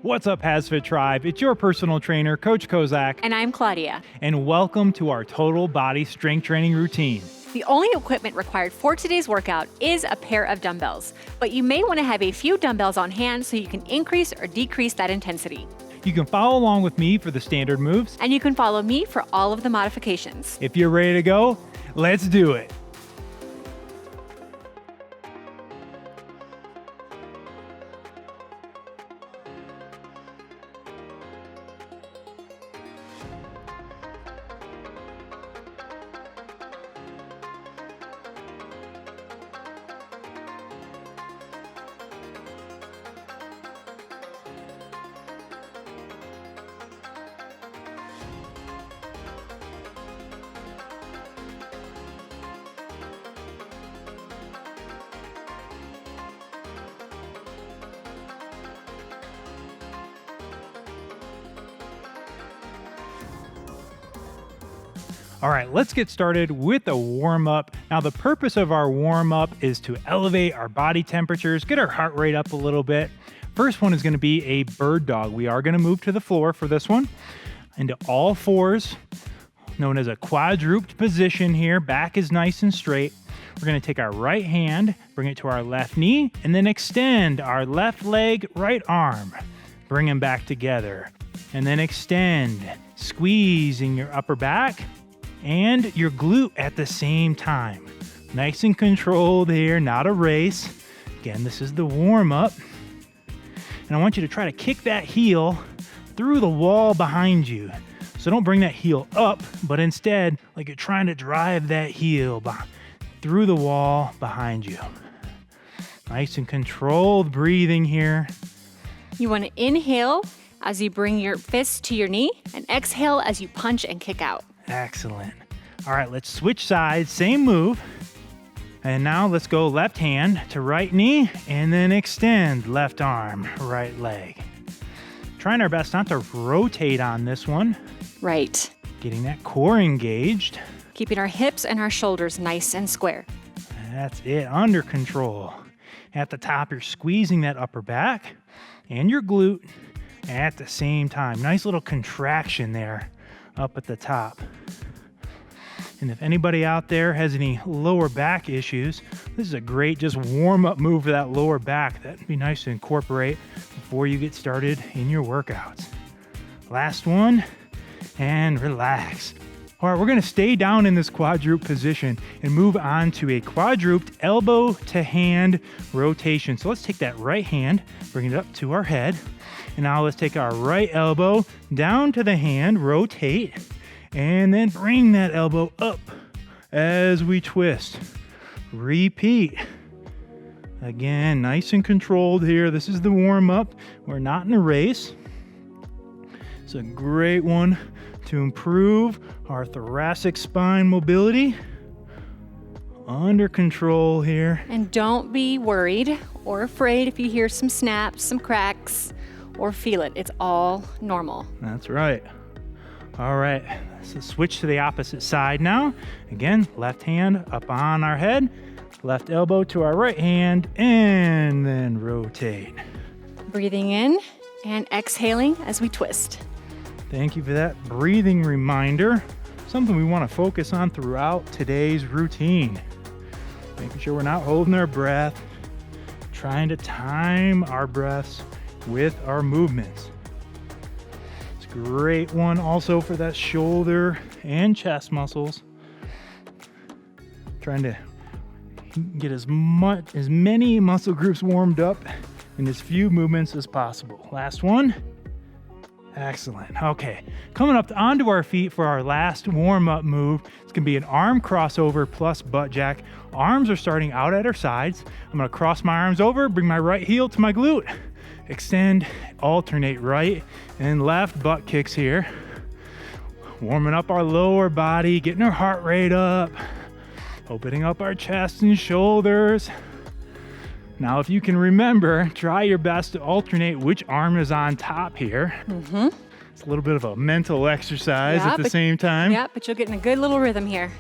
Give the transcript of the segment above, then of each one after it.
What's up, HASfit Tribe? It's your personal trainer, Coach Kozak. And I'm Claudia. And welcome to our total body strength training routine. The only equipment required for today's workout is a pair of dumbbells, but you may want to have a few dumbbells on hand so you can increase or decrease that intensity. You can follow along with me for the standard moves. And you can follow me for all of the modifications. If you're ready to go, let's do it. All right, let's get started with a warm-up. Now, the purpose of our warm-up is to elevate our body temperatures, get our heart rate up a little bit. First one is going to be a bird dog. We are going to move to the floor for this one, into all fours, known as a quadruped position here. Back is nice and straight. We're going to take our right hand, bring it to our left knee, and then extend our left leg, right arm. Bring them back together, and then extend, squeezing your upper back and your glute at the same time. Nice and controlled here, not a race. Again, this is the warm-up. And I want you to try to kick that heel through the wall behind you. So don't bring that heel up, but instead, like you're trying to drive that heel through the wall behind you. Nice and controlled breathing here. You want to inhale as you bring your fist to your knee and exhale as you punch and kick out. Excellent. All right, let's switch sides, same move. And now let's go left hand to right knee and then extend left arm, right leg. Trying our best not to rotate on this one. Right. Getting that core engaged. Keeping our hips and our shoulders nice and square. That's it, under control. At the top, you're squeezing that upper back and your glute at the same time. Nice little contraction there up at the top. And if anybody out there has any lower back issues, this is a great just warm-up move for that lower back. That'd be nice to incorporate before you get started in your workouts. Last one, and relax. All right, we're gonna stay down in this quadruped position and move on to a quadruped elbow to hand rotation. So let's take that right hand, bring it up to our head. And now let's take our right elbow down to the hand, rotate, and then bring that elbow up as we twist. Repeat. Again, nice and controlled here. This is the warm-up. We're not in a race. It's a great one to improve our thoracic spine mobility. Under control here. And don't be worried or afraid if you hear some snaps, some cracks, or feel it. It's all normal. That's right. All right, so switch to the opposite side now. Again, left hand up on our head, left elbow to our right hand, and then rotate. Breathing in and exhaling as we twist. Thank you for that breathing reminder. Something we want to focus on throughout today's routine. Making sure we're not holding our breath, trying to time our breaths with our movements. It's a great one also for that shoulder and chest muscles. Trying to get as many muscle groups warmed up in as few movements as possible. Last one. Excellent. Okay, coming up onto our feet for our last warm-up move. It's gonna be an arm crossover plus butt jack. Arms are starting out at our sides. I'm gonna cross my arms over, bring my right heel to my glute. Extend, alternate right and left butt kicks here. Warming up our lower body, getting our heart rate up, opening up our chest and shoulders. Now, if you can remember, try your best to alternate which arm is on top here. It's a little bit of a mental exercise at the same time. Yeah, but you'll get in a good little rhythm here.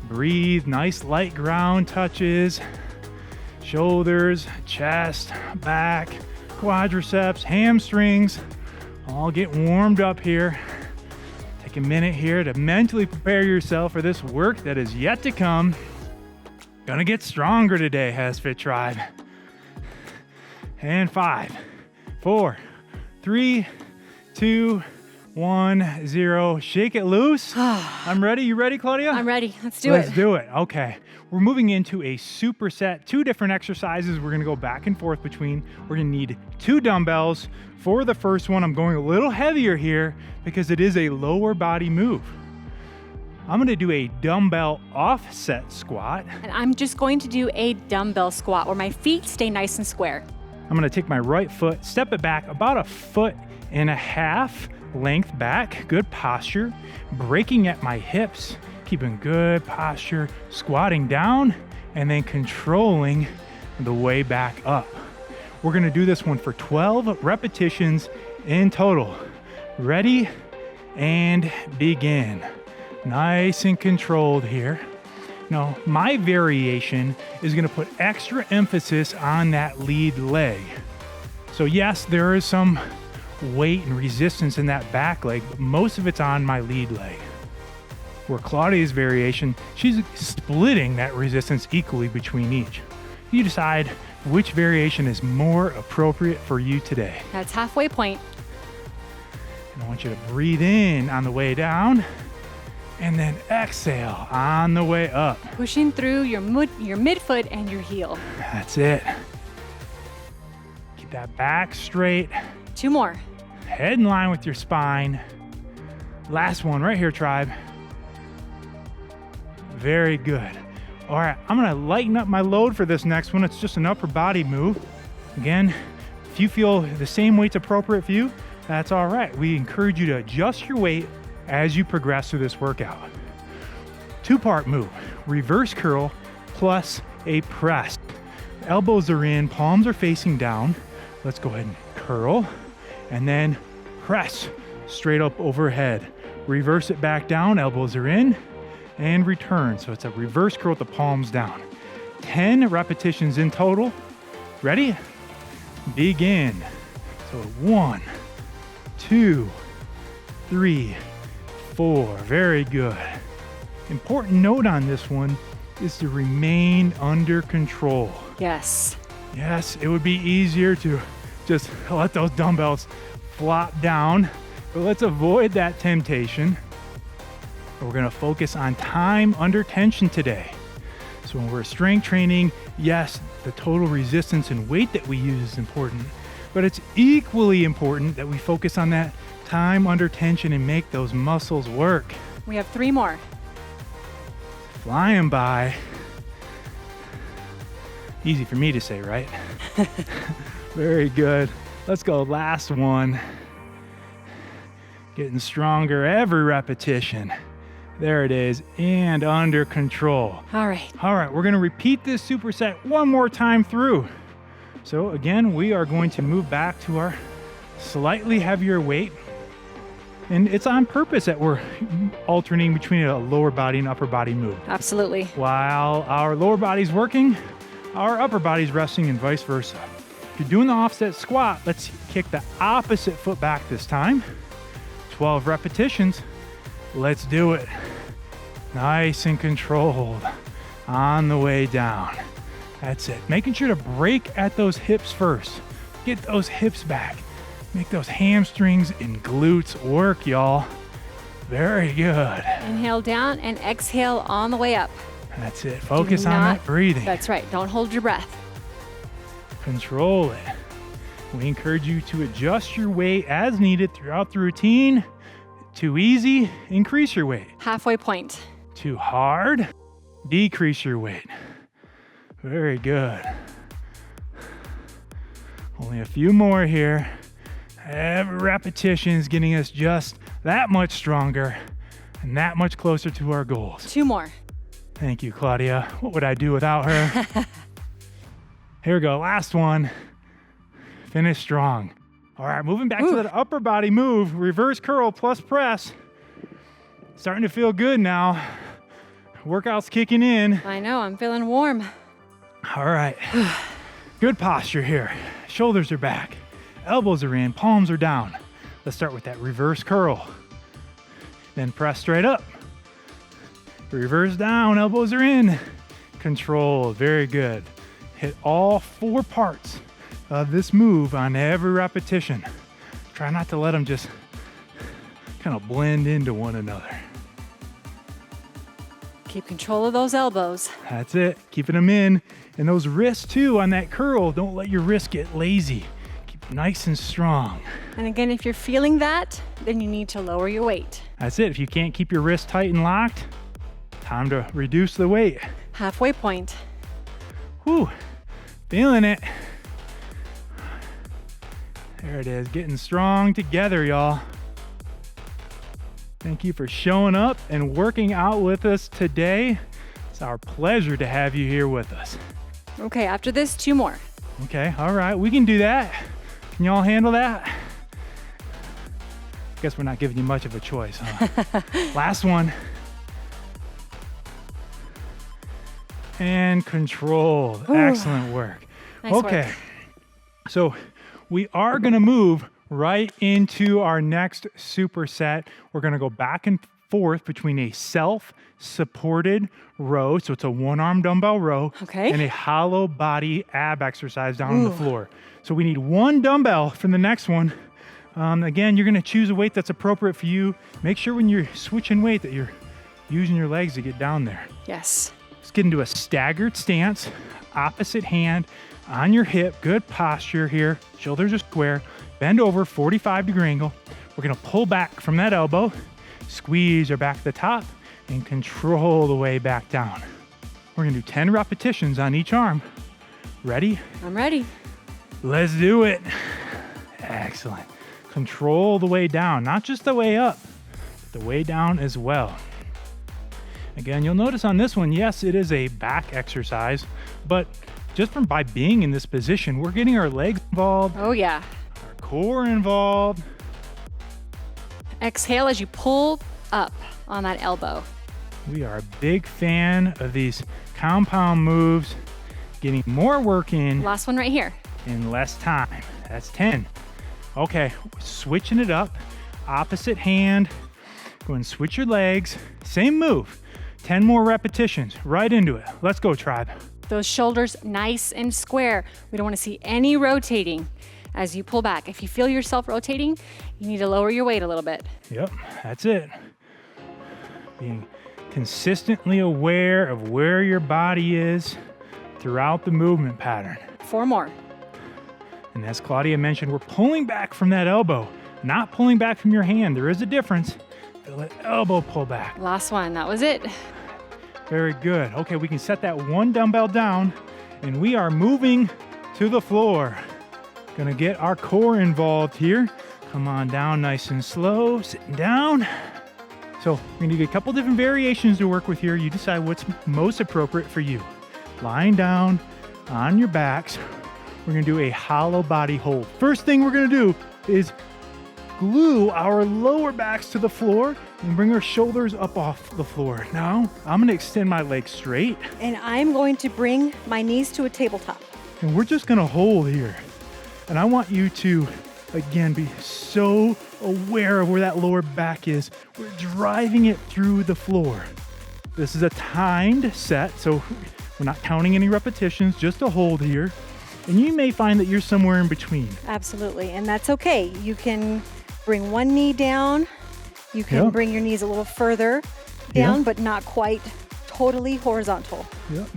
Breathe, nice light ground touches. Shoulders, chest, back, quadriceps, hamstrings, all get warmed up here. Take a minute here to mentally prepare yourself for this work that is yet to come. Gonna get stronger today, HASfit Tribe. And 5, 4, 3, 2, 1, 0. Shake it loose. I'm ready. You ready, Claudia? I'm ready. Let's do Let's do it. Okay. We're moving into a superset. 2 different exercises we're going to go back and forth between. We're going to need 2 dumbbells. For the first one, I'm going a little heavier here because it is a lower body move. I'm going to do a dumbbell offset squat. And I'm just going to do a dumbbell squat where my feet stay nice and square. I'm going to take my right foot, step it back about 1.5 feet length back, good posture, breaking at my hips, keeping good posture, squatting down, and then controlling the way back up. We're gonna do this one for 12 repetitions in total. Ready and begin. Nice and controlled here. Now, my variation is gonna put extra emphasis on that lead leg. So yes, there is some weight and resistance in that back leg, but most of it's on my lead leg. Where Claudia's variation, she's splitting that resistance equally between each. You decide which variation is more appropriate for you today. That's halfway point. And I want you to breathe in on the way down and then exhale on the way up. Pushing through your midfoot and your heel. That's it. Keep that back straight. 2 more. Head in line with your spine. Last one right here, tribe. Very good. All right, I'm gonna lighten up my load for this next one. It's just an upper body move. Again, if you feel the same weight's appropriate for you, that's all right. We encourage you to adjust your weight as you progress through this workout. 2-part move, reverse curl plus a press. Elbows are in, palms are facing down. Let's go ahead and curl and then press straight up overhead. Reverse it back down, elbows are in, and return. So it's a reverse curl with the palms down. 10 repetitions in total. Ready? Begin. So 1, 2, 3, 4. Very good. Important note on this one is to remain under control. Yes. Yes, it would be easier to just let those dumbbells flop down, but let's avoid that temptation. We're gonna focus on time under tension today. So when we're strength training, yes, the total resistance and weight that we use is important, but it's equally important that we focus on that time under tension and make those muscles work. We have 3 more. Flying by. Easy for me to say, right? Very good. Let's go, last one. Getting stronger every repetition. There it is, and under control. All right. All right, we're gonna repeat this superset one more time through. So again, we are going to move back to our slightly heavier weight. And it's on purpose that we're alternating between a lower body and upper body move. Absolutely. While our lower body's working, our upper body's resting and vice versa. If you're doing the offset squat, let's kick the opposite foot back this time. 12 repetitions. Let's do it. Nice and controlled on the way down. That's it. Making sure to break at those hips first. Get those hips back. Make those hamstrings and glutes work, y'all. Very good. Inhale down and exhale on the way up. That's it. Focus on that breathing. That's right. Don't hold your breath. Control it. We encourage you to adjust your weight as needed throughout the routine. Too easy, increase your weight. Halfway point. Too hard, decrease your weight. Very good. Only a few more here. Every repetition is getting us just that much stronger and that much closer to our goals. 2 more. Thank you, Claudia. What would I do without her? Here we go, last one. Finish strong. All right, moving back to that upper body move, reverse curl plus press. Starting to feel good now. Workout's kicking in. I know, I'm feeling warm. All right, good posture here. Shoulders are back. elbows are in, palms are down. Let's start with that reverse curl. Then press straight up. Reverse down, elbows are in. Control, very good. Hit all 4 parts of this move on every repetition. Try not to let them just kind of blend into one another. Keep control of those elbows. That's it, keeping them in. And those wrists too on that curl, don't let your wrists get lazy. Keep them nice and strong. And again, if you're feeling that, then you need to lower your weight. That's it, if you can't keep your wrists tight and locked, time to reduce the weight. Halfway point. Whew, feeling it. There it is, getting strong together, y'all. Thank you for showing up and working out with us today. It's our pleasure to have you here with us. Okay, after this, 2 more. Okay, all right, we can do that. Can y'all handle that? Guess we're not giving you much of a choice, huh? Last one. And control. Ooh. Excellent work. Nice Okay, work. so we are gonna move right into our next superset. We're gonna go back and forth between a self-supported row, so it's a 1-arm dumbbell row, Okay. and a hollow body ab exercise down on the Ooh. floor. So we need 1 dumbbell for the next one. Again, you're gonna choose a weight that's appropriate for you. Make sure when you're switching weight that you're using your legs to get down there. Yes. Let's get into a staggered stance, opposite hand on your hip, good posture here, shoulders are square, bend over, 45-degree angle. We're gonna pull back from that elbow, squeeze our back to the top, and control the way back down. We're gonna do 10 repetitions on each arm. Ready? I'm ready. Let's do it. Excellent. Control the way down, not just the way up, but the way down as well. Again, you'll notice on this one, yes, it is a back exercise, but just by being in this position, we're getting our legs involved, Oh, yeah. our core involved. Exhale as you pull up on that elbow. We are a big fan of these compound moves, getting more work in Last one right here. less time. That's 10. Okay, switching it up, opposite hand, go and switch your legs, same move. 10 more repetitions, right into it. Let's go, tribe. Those shoulders nice and square. We don't want to see any rotating as you pull back. If you feel yourself rotating, you need to lower your weight a little bit. Yep, that's it. Being consistently aware of where your body is throughout the movement pattern. 4 more. And as Claudia mentioned, we're pulling back from that elbow, not pulling back from your hand. There is a difference. Let elbow pull back. Last one. That was it. Very good. Okay, we can set that 1 dumbbell down and we are moving to the floor. Gonna get our core involved here. Come on down nice and slow, sitting down. So we're gonna do a couple different variations to work with here. You decide what's most appropriate for you. Lying down on your backs, we're gonna do a hollow body hold. First thing we're gonna do is glue our lower backs to the floor and bring our shoulders up off the floor. Now, I'm gonna extend my legs straight And I'm going to bring my knees to a tabletop. and we're just gonna hold here. And I want you to, again, be so aware of where that lower back is. We're driving it through the floor. This is a timed set, so we're not counting any repetitions, just a hold here. And you may find that you're somewhere in between. Absolutely. And that's okay. You can bring one knee down. You can Yep. bring your knees a little further down, Yep. but not quite totally horizontal.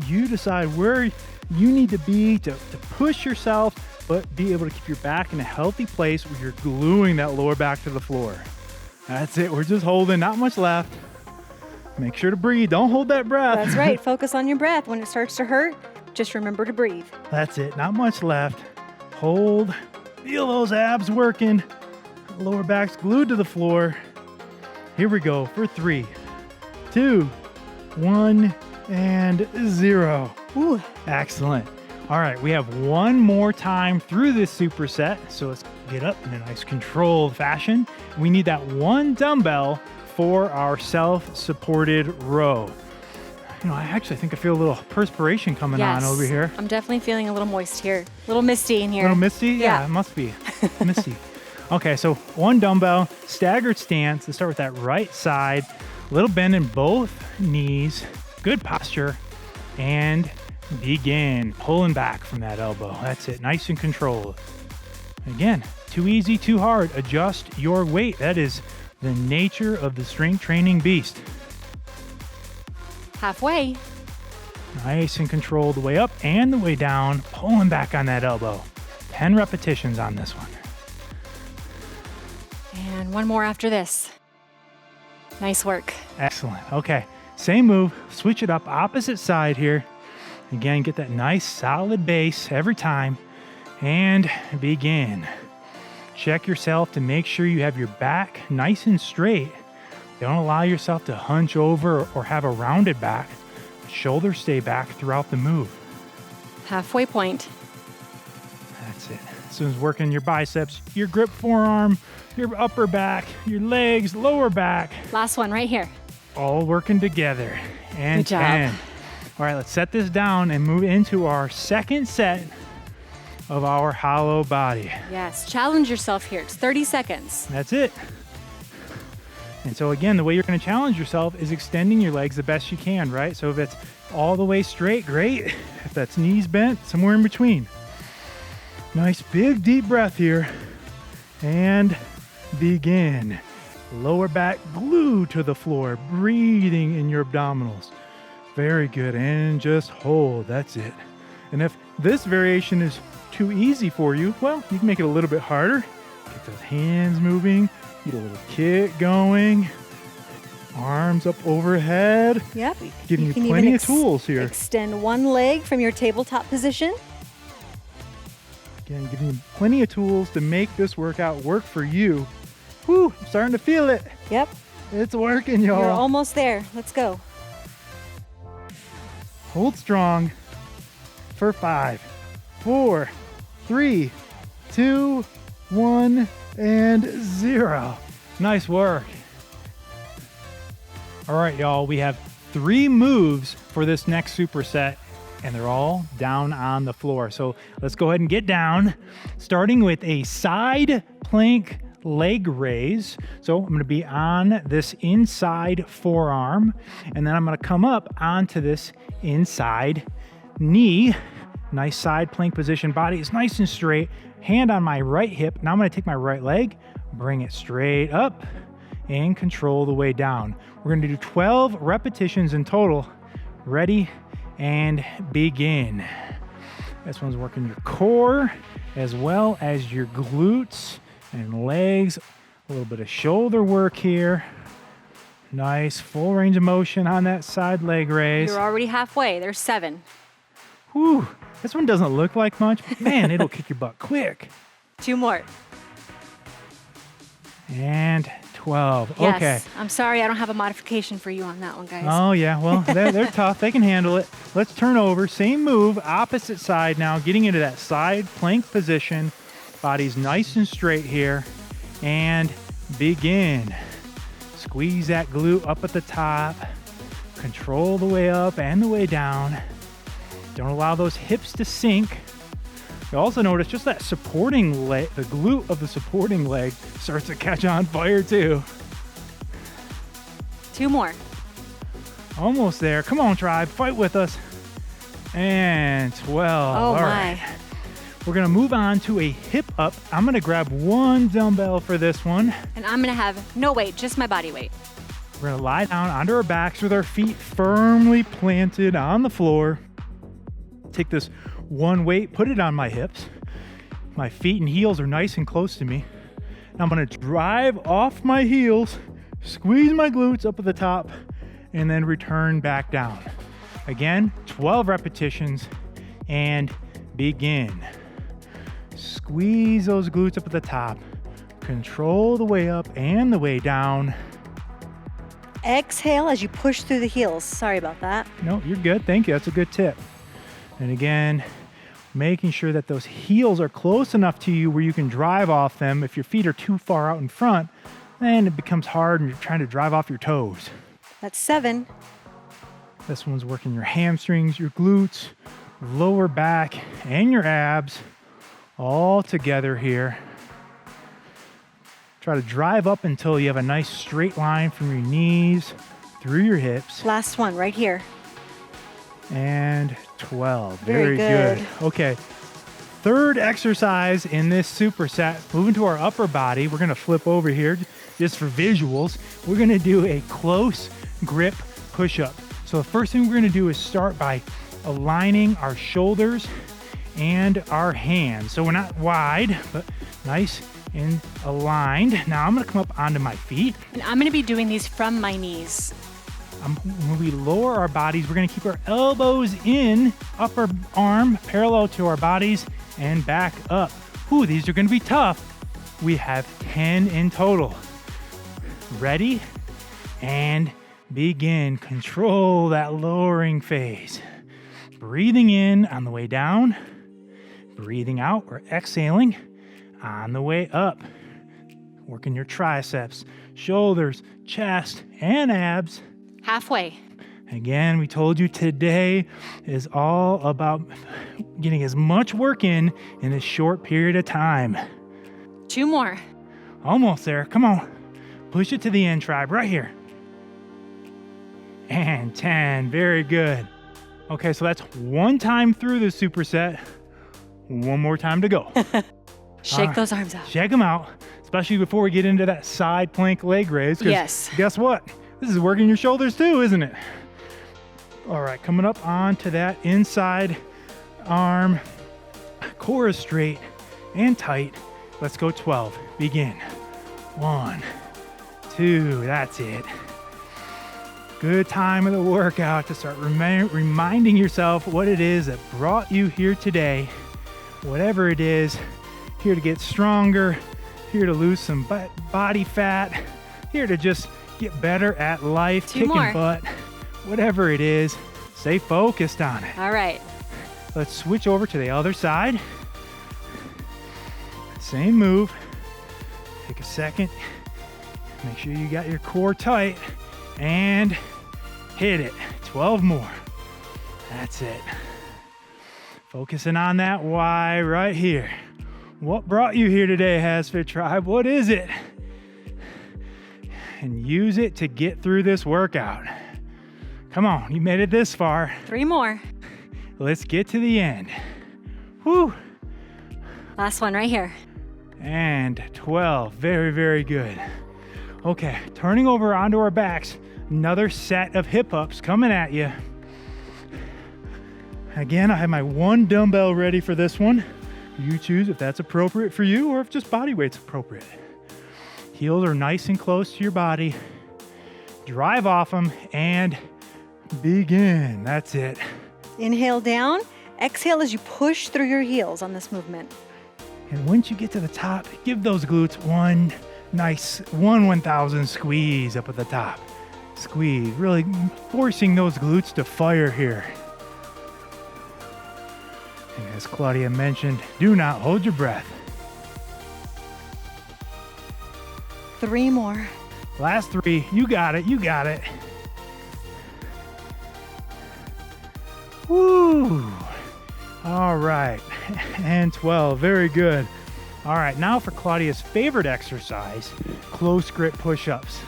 You decide where you need to be to push yourself, but be able to keep your back in a healthy place where you're gluing that lower back to the floor. That's it. We're just holding, not much left. Make sure to breathe. Don't hold that breath. That's right. Focus on your breath. When it starts to hurt, just remember to breathe. That's it. Not much left. Hold. Feel those abs working. Lower back's glued to the floor. Here we go for 3, 2, 1, and 0. Ooh. Excellent. All right, we have one more time through this superset. So let's get up in a nice controlled fashion. We need that 1 dumbbell for our self-supported row. You know, I actually think I feel a little perspiration coming on over here. I'm definitely feeling a little moist here. A little misty in A here. little misty? Yeah. It must be. Let me see. Okay, so one dumbbell, staggered stance. Let's start with that right side. Little bend in both knees. Good posture. And begin pulling back from that elbow. That's it. Nice and controlled. Again, too easy, too hard. Adjust your weight. That is the nature of the strength training beast. Halfway. Nice and controlled the way up and the way down. Pulling back on that elbow. 10 repetitions on this one. And one more after this. Nice work. Excellent. Okay, same move. Switch it up. Opposite side here. Again, get that nice solid base every time. And begin. Check yourself to make sure you have your back nice and straight. Don't allow yourself to hunch over or have a rounded back. Shoulders stay back throughout the move. Halfway point. That's it. This one's working your biceps, your grip forearm, your upper back, your legs, lower back. Last one right here. All working together. And Good job. 10. All right, let's set this down and move into our second set of our hollow body. Yes, challenge yourself here. It's 30 seconds. That's it. And so again, the way you're going to challenge yourself is extending your legs the best you can, right? So if it's all the way straight, great. If that's knees bent, somewhere in between. Nice big deep breath here. And begin. Lower back glued to the floor, breathing in your abdominals. Very good. And just hold. That's it. And if this variation is too easy for you, well, you can make it a little bit harder. Get those hands moving. Get a little kick going. Arms up overhead. Yep. Giving you can plenty even of tools here. Extend one leg from your tabletop position. Again, giving you plenty of tools to make this workout work for you. Whew, I'm starting to feel it. Yep. It's working, y'all. You're almost there. Let's go. Hold strong for 5, 4, 3, 2, 1, and 0. Nice work. All right, y'all, we have 3 moves for this next superset, and they're all down on the floor. So let's go ahead and get down, starting with a side plank leg raise. So I'm going to be on this inside forearm, and then I'm going to come up onto this inside knee. Nice side plank position. Body is nice and straight. Hand on my right hip. Now I'm going to take my right leg, bring it straight up, and control the way down. We're going to do 12 repetitions in total. Ready and begin. This one's working your core as well as your glutes and legs. A little bit of shoulder work here. Nice full range of motion on that side leg raise. You're already halfway. There's 7. Whew, this one doesn't look like much, but man, it'll kick your butt quick. 2 more. And 12. Yes. Okay. I'm sorry, I don't have a modification for you on that one, guys. Oh, yeah. Well, they're tough. They can handle it. Let's turn over. Same move, opposite side now, getting into that side plank position. Body's nice and straight here. And begin. Squeeze that glute up at the top. Control the way up and the way down. Don't allow those hips to sink. You also notice just that supporting leg, the glute of the supporting leg starts to catch on fire too. 2 more. Almost there. Come on, tribe. Fight with us. And 12. Oh, All my. right. We're going to move on to a hip up. I'm going to grab one dumbbell for this one. And I'm going to have no weight, just my body weight. We're going to lie down onto our backs with our feet firmly planted on the floor. Take this one weight, put it on my hips. My feet and heels are nice and close to me. I'm going to drive off my heels, squeeze my glutes up at the top, and then return back down. Again, 12 repetitions, and begin. Squeeze those glutes up at the top. Control the way up and the way down. Exhale as you push through the heels. Sorry about that. No, you're good. Thank you. That's a good tip. And again, making sure that those heels are close enough to you where you can drive off them. If your feet are too far out in front, then it becomes hard and you're trying to drive off your toes. That's 7. This one's working your hamstrings, your glutes, lower back, and your abs all together here. Try to drive up until you have a nice straight line from your knees through your hips. Last one right here. And 12. Very good. Okay. Third exercise in this superset, moving to our upper body. We're going to flip over here just for visuals. We're going to do a close grip push-up. So the first thing we're going to do is start by aligning our shoulders and our hands. So we're not wide, but nice and aligned. Now I'm going to come up onto my feet. And I'm going to be doing these from my knees. When we lower our bodies, we're going to keep our elbows in, upper arm parallel to our bodies, and back up. Ooh, these are going to be tough. We have 10 in total. Ready? And begin. Control that lowering phase. Breathing in on the way down. Breathing out or exhaling on the way up. Working your triceps, shoulders, chest, and abs. Halfway. Again, we told you today is all about getting as much work in a short period of time. 2 more. Almost there. Come on. Push it to the end, tribe, right here. And 10. Very good. Okay, so that's one time through the superset. One more time to go. Shake those arms out. Shake them out, especially before we get into that side plank leg raise. 'Cause Yes. Guess what? This is working your shoulders too, isn't it? All right, coming up onto that inside arm. Core is straight and tight. Let's go 12. Begin. 1, 2, that's it. Good time of the workout to start reminding yourself what it is that brought you here today. Whatever it is, here to get stronger, here to lose some body fat, here to just get better at life, 2 kicking more. butt, whatever it is, stay focused on it. All right. Let's switch over to the other side. Same move. Take a second. Make sure you got your core tight and hit it. 12 more. That's it. Focusing on that why right here. What brought you here today, HASfit Tribe? What is it? And use it to get through this workout. Come on, you made it this far. 3 more. Let's get to the end. Whew. Last one right here. And 12. Very, very good. Okay, turning over onto our backs. Another set of hip ups coming at you. Again, I have my 1 dumbbell ready for this one. You choose if that's appropriate for you or if just body weight's appropriate. Heels are nice and close to your body. Drive off them and begin. That's it. Inhale down. Exhale as you push through your heels on this movement. And once you get to the top, give those glutes one nice 1/1000 squeeze up at the top. Squeeze, really forcing those glutes to fire here. And as Claudia mentioned, do not hold your breath. 3 more. Last 3, you got it, you got it. Woo! All right, and 12, very good. All right, now for Claudia's favorite exercise, close grip push-ups.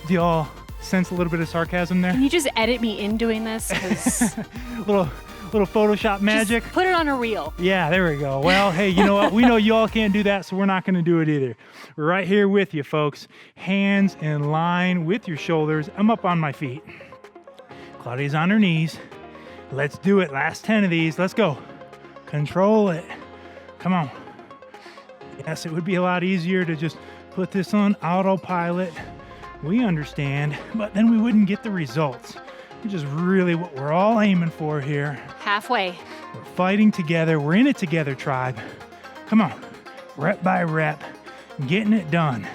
Do y'all sense a little bit of sarcasm there? Can you just edit me in doing this? 'Cause little Photoshop magic. just put it on a reel. Yeah, there we go. Well, hey, you know what? We know y'all can't do that, so we're not going to do it either. We're right here with you, folks. Hands in line with your shoulders. I'm up on my feet. Claudia's on her knees. Let's do it. Last 10 of these. Let's go. Control it. Come on. Yes, it would be a lot easier to just put this on autopilot. We understand, but then we wouldn't get the results, which is really what we're all aiming for here. Halfway. We're fighting together. We're in it together, tribe. Come on. Rep by rep. Getting it done.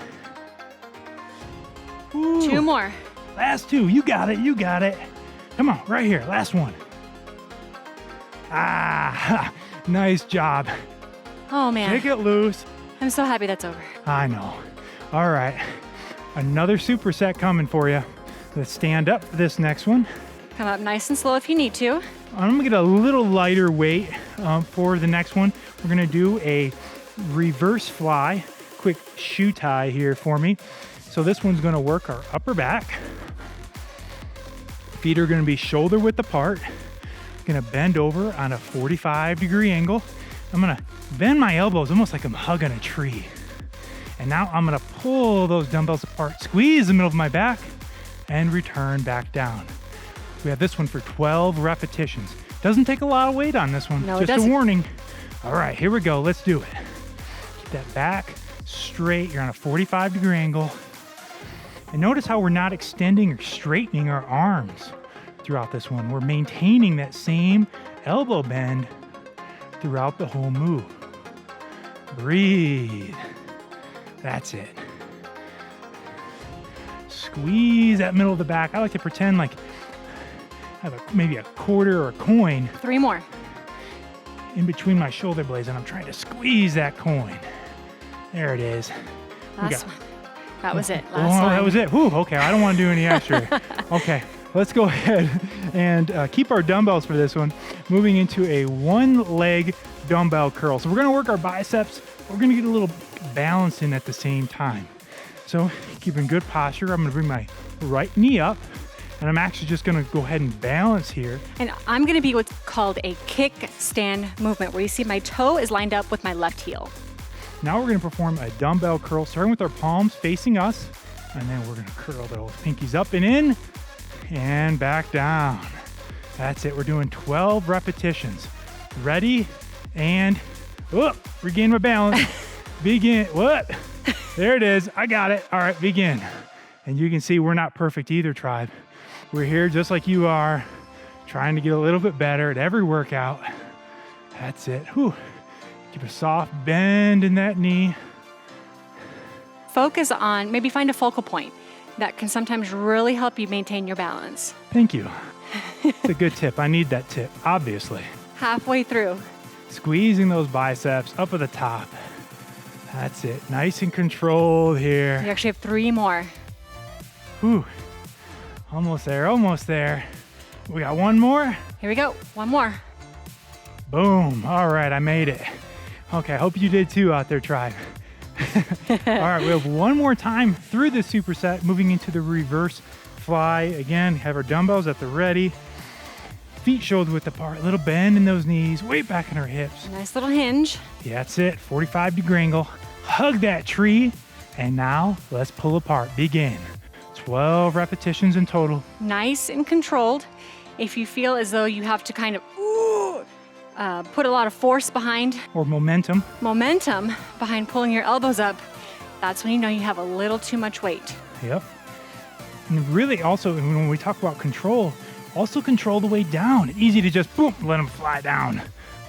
Woo. 2 more. Last 2. You got it. You got it. Come on. Right here. Last one. Ah, nice job. Oh, man. Shake it loose. I'm so happy that's over. I know. All right. Another superset coming for you. Let's stand up for this next one. Come up nice and slow if you need to. I'm gonna get a little lighter weight for the next one. We're gonna do a reverse fly. quick shoe tie here for me. So this one's gonna work our upper back. Feet are gonna be shoulder width apart. Gonna bend over on a 45-degree angle. I'm gonna bend my elbows almost like I'm hugging a tree. And now I'm gonna pull those dumbbells apart, squeeze the middle of my back, and return back down. We have this one for 12 repetitions. Doesn't take a lot of weight on this one, No, it just a doesn't. warning. All right, here we go, let's do it. Keep that back straight, you're on a 45-degree angle. And notice how we're not extending or straightening our arms throughout this one. We're maintaining that same elbow bend throughout the whole move. Breathe. That's it. Squeeze that middle of the back. I like to pretend like I have maybe a quarter or a coin 3 more. in between my shoulder blades, and I'm trying to squeeze that coin. There it is. Last one. That was it. Oh, Last one. that was it. Whew, okay, I don't want to do any extra. Okay, let's go ahead and keep our dumbbells for this one. Moving into a one-leg dumbbell curl. So we're going to work our biceps. We're going to get a little balance in at the same time. So keeping good posture, I'm going to bring my right knee up, and I'm actually just going to go ahead and balance here. And I'm gonna be what's called a kickstand movement, where you see my toe is lined up with my left heel. Now we're going to perform a dumbbell curl, starting with our palms facing us, and then we're going to curl those pinkies up and in, and back down. That's it. We're doing 12 repetitions. Ready? And whoop, regain my balance. Begin. What? There it is. I got it. All right, begin. And you can see we're not perfect either, tribe. We're here just like you are, trying to get a little bit better at every workout. That's it. Whew. Keep a soft bend in that knee. Focus on, maybe find a focal point that can sometimes really help you maintain your balance. Thank you. It's a good tip. I need that tip, obviously. Halfway through. Squeezing those biceps up at the top. That's it. Nice and controlled here. You actually have 3 more. Whew. Almost there, almost there. We got one more. Here we go. 1 more. Boom. All right, I made it. Okay, I hope you did too out there, tribe. All right, we have one more time through the superset, moving into the reverse fly. Again, have our dumbbells at the ready. Feet shoulder width apart, little bend in those knees, weight back in our hips. Nice little hinge. Yeah, that's it, 45-degree angle. Hug that tree, and now let's pull apart. Begin. 12 repetitions in total. Nice and controlled. If you feel as though you have to kind of put a lot of force behind, Or momentum. behind pulling your elbows up, that's when you know you have a little too much weight. Yep. And really also, when we talk about control, also control the way down. It's easy to just boom, let them fly down.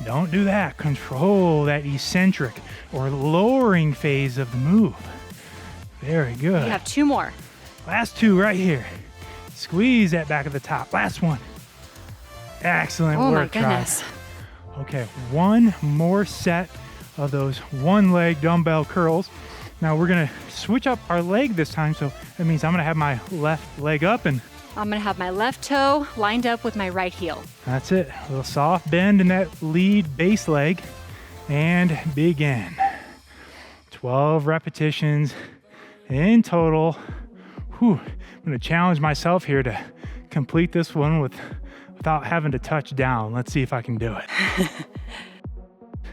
Don't do that. Control that eccentric or lowering phase of the move. Very good. You have 2 more. Last 2 right here. Squeeze that back at the top. Last one. Excellent Oh my work, tribe. goodness. Okay, one more set of those one-leg dumbbell curls. Now we're gonna switch up our leg this time, so that means I'm gonna have my left leg up, and I'm gonna have my left toe lined up with my right heel. that's it. A little soft bend in that lead base leg, and begin. 12 repetitions in total. Whew. I'm gonna challenge myself here to complete this one without having to touch down. Let's see if I can do it.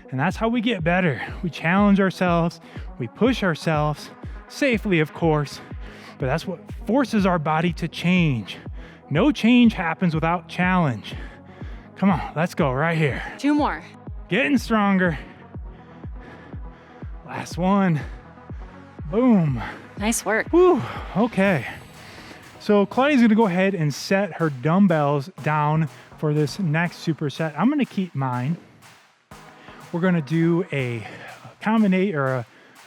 And that's how we get better. We challenge ourselves, we push ourselves, safely of course, but that's what forces our body to change. No change happens without challenge. Come on, let's go right here. 2 more. Getting stronger. Last one. Boom. Nice work. Whew, okay. So Claudia's gonna go ahead and set her dumbbells down for this next superset. I'm gonna keep mine. We're gonna do a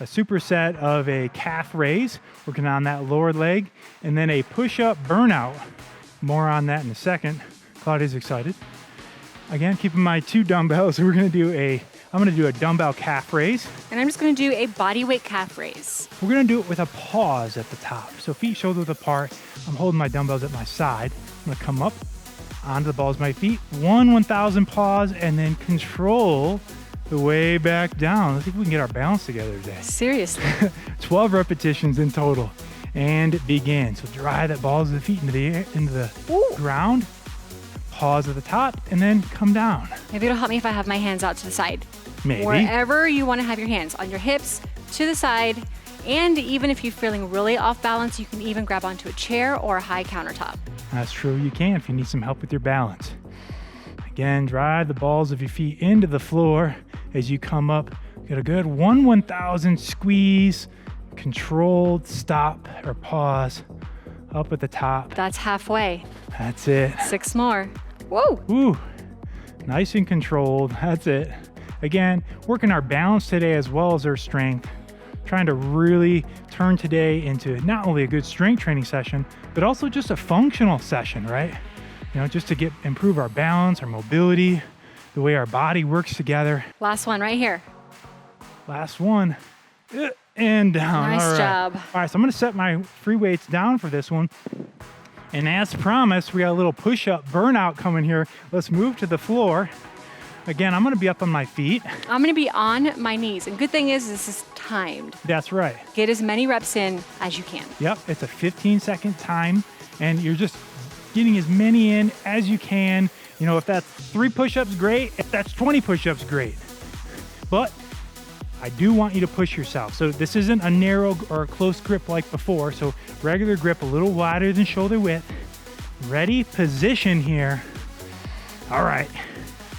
superset of a calf raise, working on that lower leg, and then a push-up burnout. More on that in a second. Claudia's excited. Again, keeping my 2 dumbbells, I'm gonna do a dumbbell calf raise. And I'm just gonna do a body weight calf raise. We're gonna do it with a pause at the top. So feet shoulder width apart. I'm holding my dumbbells at my side. I'm gonna come up onto the balls of my feet. 1,000 pause, and then control the way back down. Let's see if we can get our balance together today. Seriously. 12 repetitions in total. And begin. So drive that balls of the feet into the ground. Pause at the top and then come down. Maybe it'll help me if I have my hands out to the side. Maybe. Wherever you want to have your hands, on your hips, to the side, and even if you're feeling really off balance, you can even grab onto a chair or a high countertop. That's true, you can if you need some help with your balance. Again, drive the balls of your feet into the floor as you come up. Get a good 1/1000 squeeze, controlled stop or pause up at the top. That's halfway. That's it. 6 more. Whoa. Ooh, nice and controlled. That's it. Again, working our balance today as well as our strength. Trying to really turn today into not only a good strength training session, but also just a functional session, right? You know, just to improve our balance, our mobility, the way our body works together. Last one right here. Last one. And down. Nice All right. job. All right, so I'm gonna set my free weights down for this one. And as promised, we got a little push-up burnout coming here. Let's move to the floor. Again, I'm gonna be up on my feet. I'm gonna be on my knees. And good thing is this is timed. That's right. Get as many reps in as you can. Yep, it's a 15-second time, and you're just getting as many in as you can. You know, if that's 3 push-ups, great. If that's 20 push-ups, great. But I do want you to push yourself. So this isn't a narrow or a close grip like before. So regular grip, a little wider than shoulder width. Ready, position here. All right,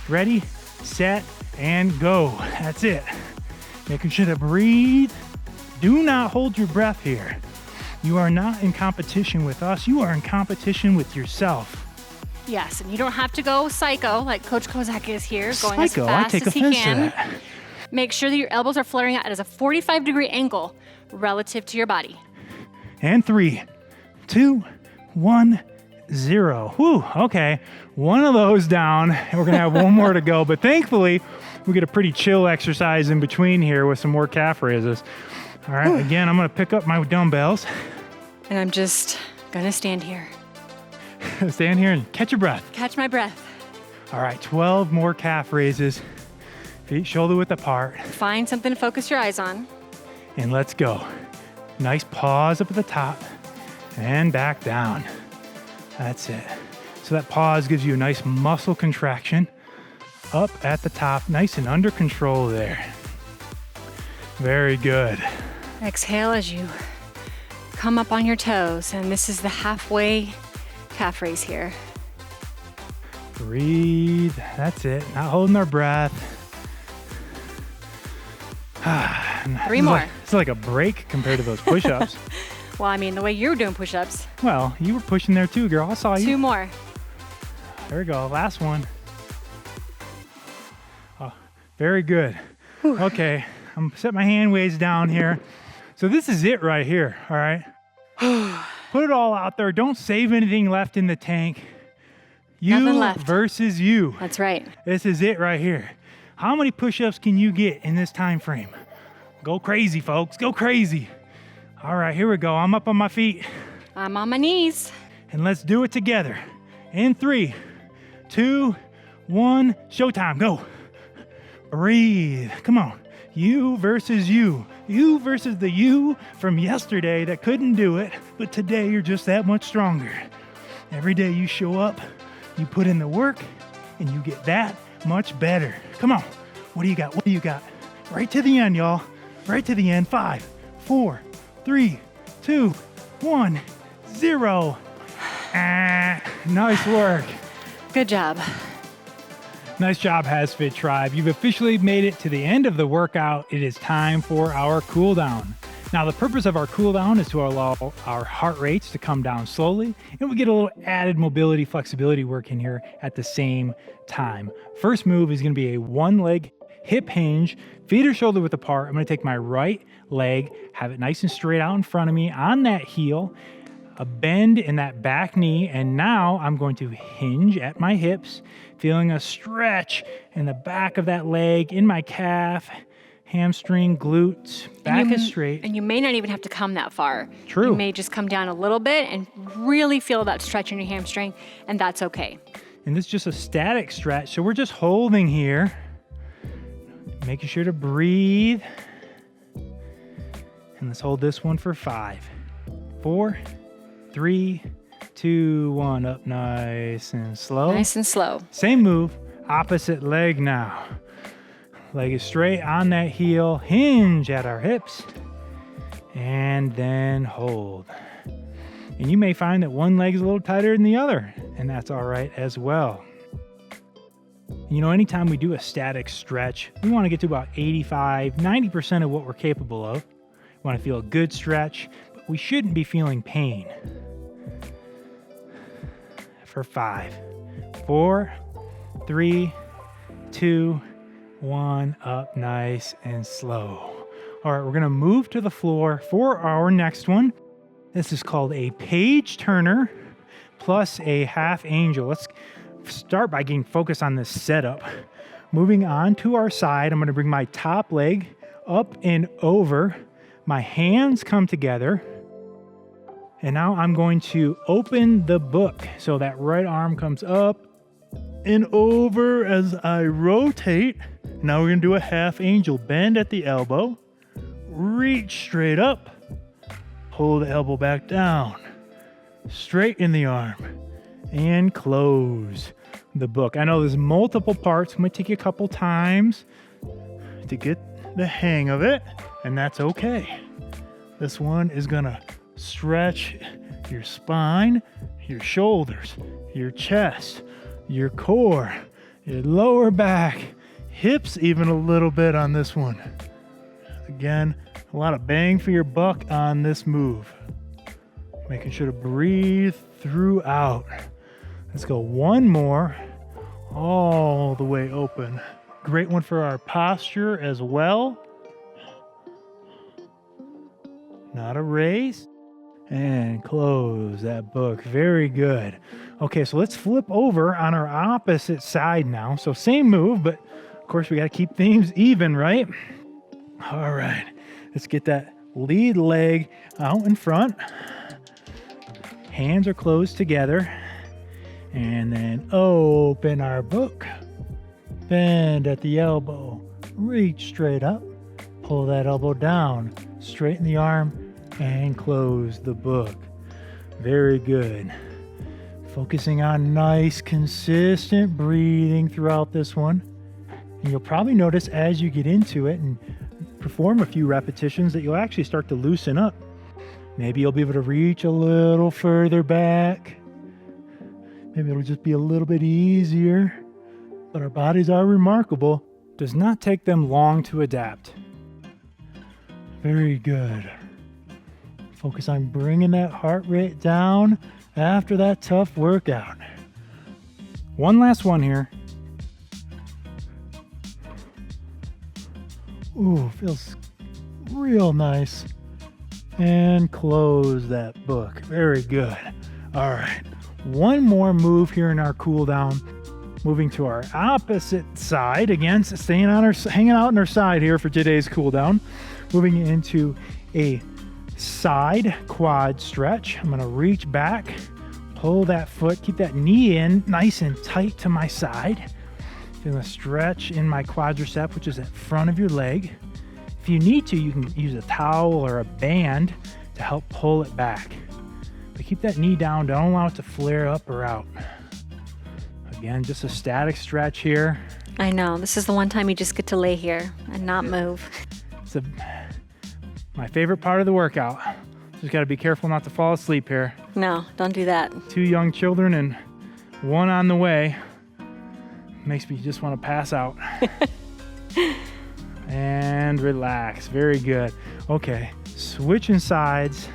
ready, set, and go. That's it. Making sure to breathe. Do not hold your breath here. You are not in competition with us. You are in competition with yourself. Yes, and you don't have to go psycho like Coach Kozak is here, going Psycho, as I fast take as he offense to can. that. Make sure that your elbows are flaring out at a 45-degree angle relative to your body. And 3, 2, 1, 0. Whew, okay. One of those down, and we're gonna have one more to go. But thankfully, we get a pretty chill exercise in between here with some more calf raises. All right, again, I'm gonna pick up my dumbbells. And I'm just gonna stand here. Stand here and catch your breath. Catch my breath. All right, 12 more calf raises. Feet shoulder width apart. Find something to focus your eyes on. And let's go. Nice pause up at the top and back down. That's it. So that pause gives you a nice muscle contraction up at the top, nice and under control there. Very good. Exhale as you come up on your toes. And this is the halfway calf raise here. Breathe. That's it. Not holding our breath. 3 more. It's like a break compared to those push-ups. Well, I mean, the way you're doing push-ups. Well, you were pushing there too, girl. I saw you. 2 more. There we go. Last one. Oh, very good. Whew. Okay, I'm set my hand weights down here. So this is it right here, all right? Put it all out there. Don't save anything left in the tank. Nothing You left. versus you. That's right. This is it right here. How many push-ups can you get in this time frame? Go crazy, folks. Go crazy. All right, here we go. I'm up on my feet. I'm on my knees. And let's do it together. In 3, 2, 1, showtime. Go. Breathe. Come on. You versus you. You versus the you from yesterday that couldn't do it, but today you're just that much stronger. Every day you show up, you put in the work, and you get that much better. Come on. What do you got? What do you got? Right to the end, y'all. Right to the end. 5, 4, 3, 2, 1, 0. Nice work. Good job. Nice job, HASfit Tribe. You've officially made it to the end of the workout. It is time for our cool down. Now, the purpose of our cool down is to allow our heart rates to come down slowly, and we get a little added mobility, flexibility work in here at the same time. First move is going to be a 1-leg hip hinge, feet are shoulder width apart. I'm going to take my right leg, have it nice and straight out in front of me on that heel, a bend in that back knee, and now I'm going to hinge at my hips, feeling a stretch in the back of that leg, in my calf, hamstring, glutes, back is straight. And you may not even have to come that far. True. You may just come down a little bit and really feel that stretch in your hamstring, and that's okay. And this is just a static stretch, so we're just holding here. Making sure to breathe. And let's hold this one for 5, 4, 3, 2, 1. Up nice and slow. Nice and slow. Same move, opposite leg now. Leg is straight on that heel, hinge at our hips, and then hold. And you may find that one leg is a little tighter than the other, and that's all right as well. You know, anytime we do a static stretch, we want to get to about 85, 90% of what we're capable of. We want to feel a good stretch, but we shouldn't be feeling pain. For 5, 4, 3, 2, 1, up nice and slow. All right, we're going to move to the floor for our next one. This is called a page turner plus a half angel. Let's start by getting focused on this setup. Moving on to our side, I'm going to bring my top leg up and over. My hands come together. And now I'm going to open the book. So that right arm comes up and over as I rotate. Now we're going to do a half angel. Bend at the elbow. Reach straight up. Pull the elbow back down. Straighten the arm. And close the book. I know there's multiple parts. I'm going to take you a couple times to get the hang of it. And that's okay. This one is going to stretch your spine, your shoulders, your chest, your core, your lower back, hips even a little bit on this one. Again, a lot of bang for your buck on this move. Making sure to breathe throughout. Let's go one more, all the way open. Great one for our posture as well. Not a raise. And close that book. Very good. Okay, so let's flip over on our opposite side now. So same move, but of course we got to keep things even, right? All right, let's get that lead leg out in front. Hands are closed together. And then open our book. Bend at the elbow. Reach straight up. Pull that elbow down. Straighten the arm. And close the book. Very good. Focusing on nice, consistent breathing throughout this one. And you'll probably notice as you get into it and perform a few repetitions that you'll actually start to loosen up. Maybe you'll be able to reach a little further back. Maybe it'll just be a little bit easier. But our bodies are remarkable. Does not take them long to adapt. Very good. Focus on bringing that heart rate down after that tough workout. One last one here. Ooh, feels real nice. And close that book. Very good. All right. One more move here in our cool down. Moving to our opposite side. Again, hanging out on our side here for today's cool down. Moving into a side quad stretch. I'm going to reach back, pull that foot, keep that knee in nice and tight to my side. Feeling a stretch in my quadricep, which is at front of your leg. If you need to, you can use a towel or a band to help pull it back. But keep that knee down. Don't allow it to flare up or out. Again, just a static stretch here. I know. This is the one time you just get to lay here and not move. It's my favorite part of the workout. Just got to be careful not to fall asleep here. No, don't do that. 2 young children and one on the way. Makes me just want to pass out. And relax. Very good. Okay, switching sides.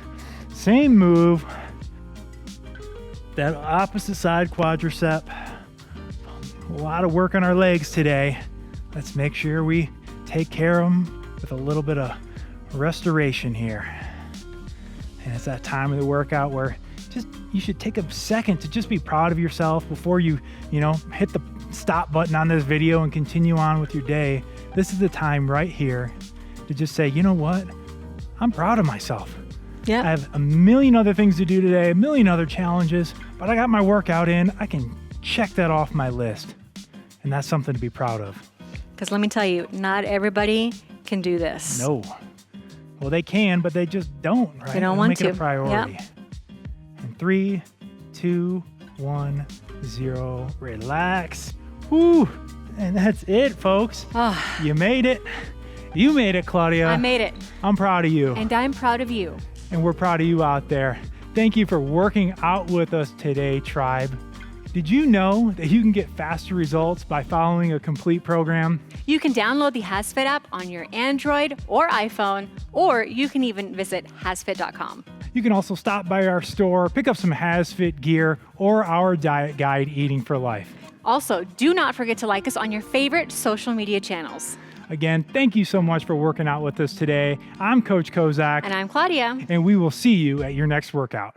Same move. That opposite side quadricep. A lot of work on our legs today. Let's make sure we take care of them with a little bit of restoration here. And it's that time of the workout where you should take a second to just be proud of yourself before you hit the stop button on this video and continue on with your day. This is the time right here to just say, you know what? I'm proud of myself. Yeah. I have a million other things to do today, a million other challenges, but I got my workout in. I can check that off my list. And that's something to be proud of. Because let me tell you, not everybody can do this. No. Well, they can, but they just don't, right? They don't want make it a to. priority. Yep. And 3, 2, 1, 0. Relax. Woo. And that's it, folks. Oh, You made it. You made it, Claudia. I made it. I'm proud of you. And I'm proud of you. And we're proud of you out there. Thank you for working out with us today, tribe. Did you know that you can get faster results by following a complete program? You can download the HASfit app on your Android or iPhone, or you can even visit HASfit.com. You can also stop by our store, pick up some HASfit gear, or our diet guide, Eating for Life. Also, do not forget to like us on your favorite social media channels. Again, thank you so much for working out with us today. I'm Coach Kozak, And I'm Claudia. and we will see you at your next workout.